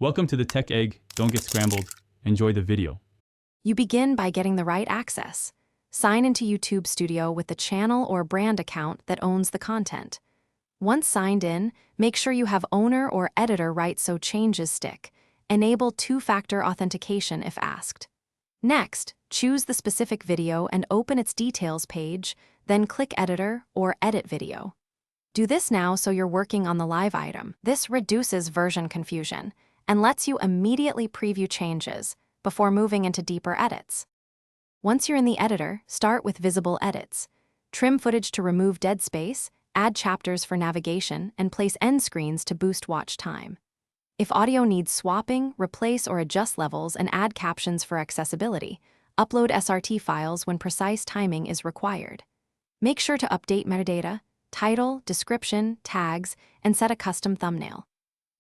Welcome to the Tech Egg. Don't get scrambled. Enjoy the video. You begin by getting the right access. Sign into YouTube Studio with the channel or brand account that owns the content. Once signed in, make sure you have owner or editor rights so changes stick. Enable two-factor authentication if asked. Next, choose the specific video and open its details page, then click Editor or Edit Video. Do this now so you're working on the live item. This reduces version confusion and lets you immediately preview changes before moving into deeper edits. Once you're in the editor, start with visible edits. Trim footage to remove dead space, add chapters for navigation, and place end screens to boost watch time. If audio needs swapping, replace or adjust levels and add captions for accessibility. Upload SRT files when precise timing is required. Make sure to update metadata, title, description, tags, and set a custom thumbnail.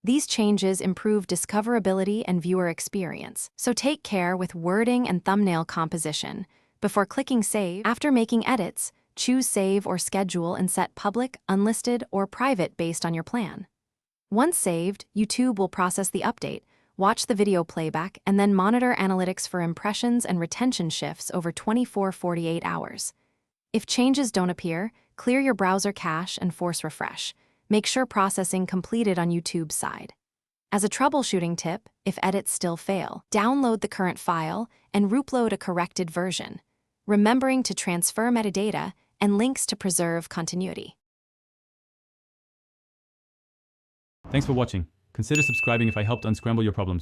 These changes improve discoverability and viewer experience, so take care with wording and thumbnail composition. Before clicking Save, after making edits, choose Save or Schedule and set public, unlisted, or private based on your plan. Once saved, YouTube will process the update, watch the video playback, and then monitor analytics for impressions and retention shifts over 24-48 hours. If changes don't appear, clear your browser cache and force refresh. Make sure processing completed on YouTube's side. As a troubleshooting tip, if edits still fail, download the current file and reupload a corrected version, remembering to transfer metadata and links to preserve continuity. Thanks for watching. Consider subscribing if I helped unscramble your problems.